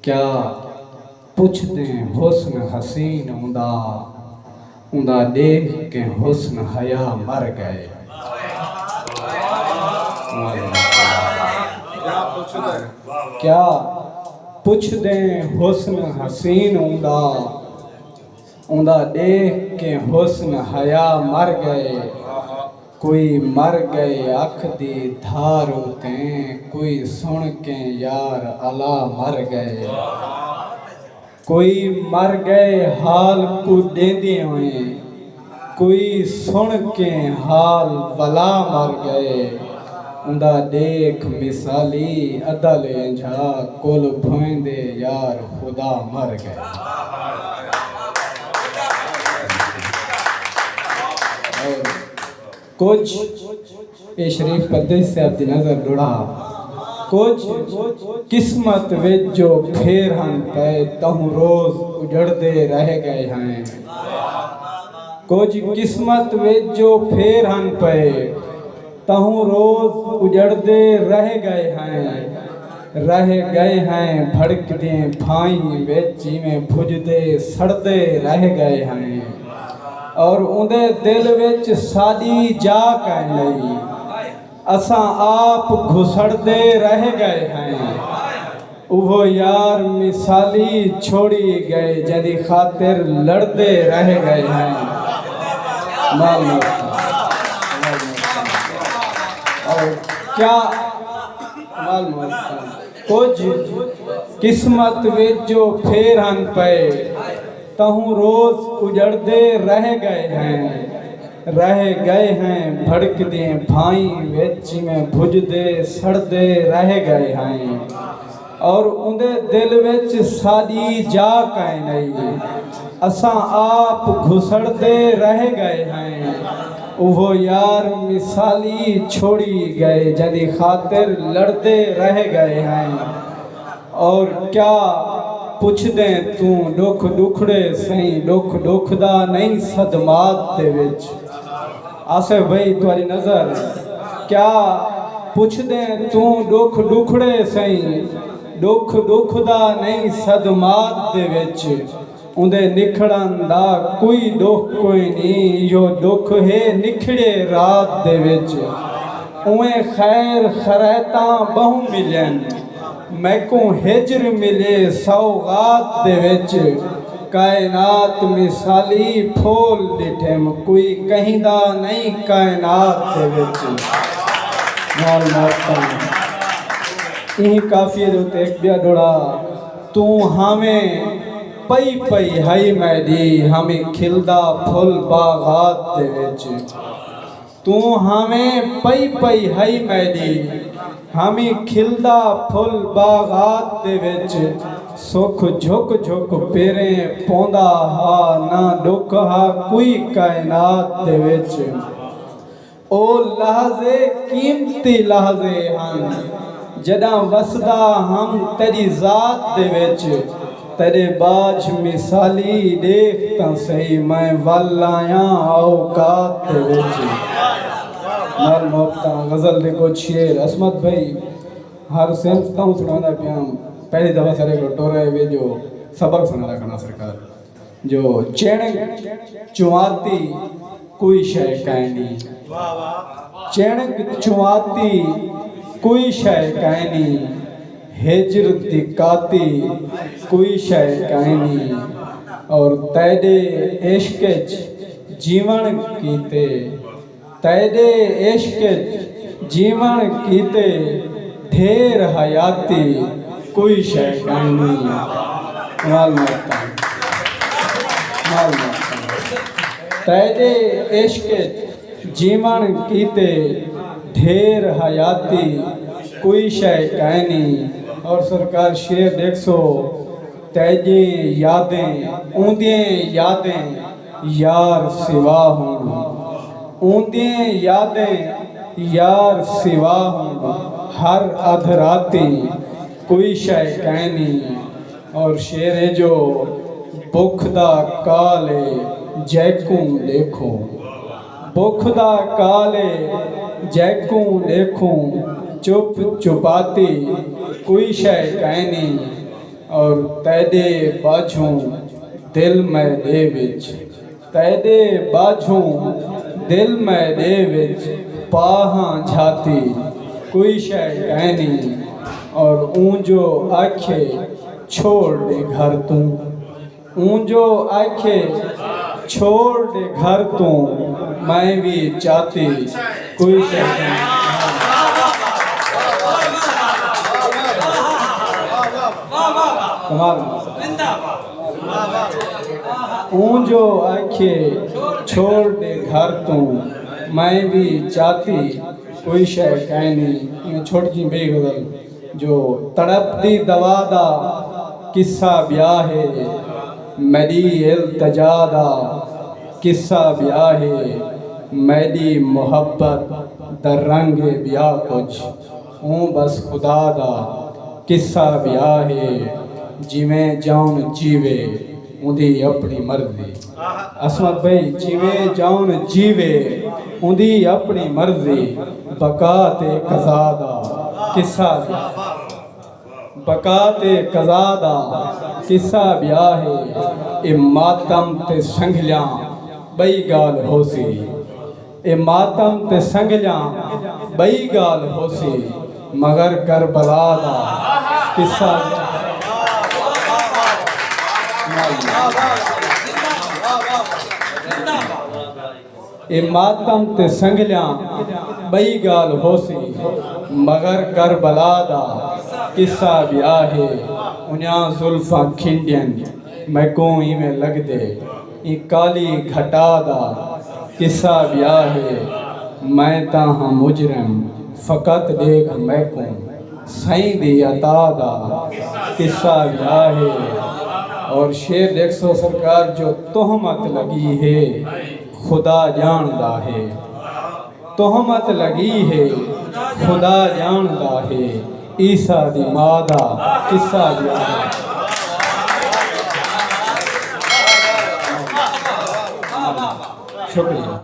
क्या पुछदे हुस्न हसीन उंदा उंदा देख के हुस्न हया मर गए। क्या पुछदे हुस्न हसीन उंदा उंदा देख के हुस्न हया मर गए। कोई मर गए अख दी धार उते, कोई सुन के यार अला मर गए। कोई मर गए हाल को देंदे हुए, कोई सुन के हाल वला मर गए। उंदा देख मिसाली अदल इंझा, कुल भोंदे यार खुदा मर गए। कुछ ये शरीफ पद्धति से आपकी नजर डुड़ा। कुछ किस्मत विच जो फेर हन पे तहु रोज उजड़ते रह गए हैं। कुछ किस्मत विच जो फेर हन पे तहु रोज उजड़ते रह गए हैं। रह गए हैं भड़कदे फाई विच में भुजदे सड़दे रह गए हैं। और उंदे दिल विच साडी जा कै नहीं, असां आप घुसड़दे रह गए हैं। वो यार मिसाली छोड़ी गए जदी खातिर लड़दे रह गए हैं। और क्या कुछ किस्मत विच जो फेर हन पे तहु रोज उजड़ते रह गए हैं। रह गए हैं भड़कदे भाई विच में भुजदे सड़दे रह गए हैं। और उंदे दिल विच साडी जा कै नहीं, असां आप घुसड़ते रह गए हैं। वो यार मिसाली छोड़ी गए जदी खातिर लड़ते रह गए हैं। और क्या पुछदे तू दुख दुखड़े सही, दुख दुखदा नहीं सदमात दे विच। आसिफ भाई तुम्हारी नजर, क्या पुछदे तू दुख दुखड़े सही, दुख दुखदा नहीं सदमात दे विच। उंदे निखड़न दा कोई दुख कोई नहीं, यो दुख है निखड़े रात दे विच। उवें खैर खरैता बहु मिलन, मैको हिजर मिले सौगात दे विच। कायनात मिसाली फोल डिठम, कोई कहिंदा नहीं कायनात दे विच। यही काफी जो तेक बिया डोड़ा। तू हमें पई पई हई मैदी, हमें खिलदा फुल बागात दे विच। तू हमें पई पई हई मैदी, हमें खिलदा फुल बागात दे विच। सुख झुक झुक पेरे पौंदा हा, ना दुख हा कोई कायनात दे विच। ओ लहज़े कीमती लहज़े हन, जदा वसदा हम तेरी जात दे विच। तेरे बाज मिसाली देख तां सही, मैं वल आया औकात दे विच। नाल मोहब्बता गजल दे कुछ शेर असमत भाई हर सेंस ताऊं सुनाना पिया। पहली दफा सारे को टोरे वे जो सबक सुनाना करना सरकार। जो चेणक चुआती कोई शय कहनी, चेणक चुआती कोई शय कहनी। हिजर दिकाती कोई शय कहनी। और तेरे इश्क जीवन कीते, तेरे इश्क जीवन कीते। ढेर हयाती कोई शय कहनी। तेरे इश्क जीवन कीते, ढेर हयाती कोई शय कहनी। और सरकार शेर देख सो, तेजे यादें ऊंदे यादें यार सिवा हूँ। ऊंदे यादें यार सिवा हूँ, हर अधराती कोई शय कहनी। और शेर है जो बुखदा काले जैकूं देखो, बुखदा काले जैकूं देखूं। चुप चुपाती कोई शय कहनी। और तैदे बाझों दिल मैदे विच, तैदे बाझों दिल मैदे विच, पाहां झाती कोई शै कहनी, और ऊंजो आखे छोड़ दे घर तू, ऊंजो आखे छोड़ दे घर तू, मैं भी चाहती कोई शै ऊंजो आखे छोड़ दे घर तू, मैं भी चाहती कोई शै कहनी। छोटी बेगजल जो तड़पती दवा दा किस्सा ब्याह है, मेरी इल्तजा दा किस्सा ब्याह है, मेरी मोहब्बत दा रंग ब्याह कुछ हूँ बस खुदा दा किस्सा ब्याह है, जिमें जान जीवे उंदी अपनी मर्जी। असमत भाई जिमें जान जीवे उंदी अपनी मर्जी, बका ते कज़ा दा किस्सा, बका ते कज़ा दा किस्सा ब्याह है, ए मातम ते संगलियां बई गाल होसी, ए मातम ते संगलियां बई गाल होसी, मगर करबला दा किस्सा ए मातम ते संगलियां बई गाल होसी, मगर करबला दा किस्सा ब्याह है, उन्या जुल्फा खिंडियन मैको इवें लगदे, ई काली घटा दा किस्सा ब्याह है, मैं तां मुजरम फ़कत देख मैको सही दी अता दा किस्सा ब्याह है। और शेर देख सो सरकार जो तोहमत लगी है खुदा जानदा है, तोहमत लगी है खुदा जानदा है, ईसा दी मादा किस्सा ब्याह है। शुक्रिया।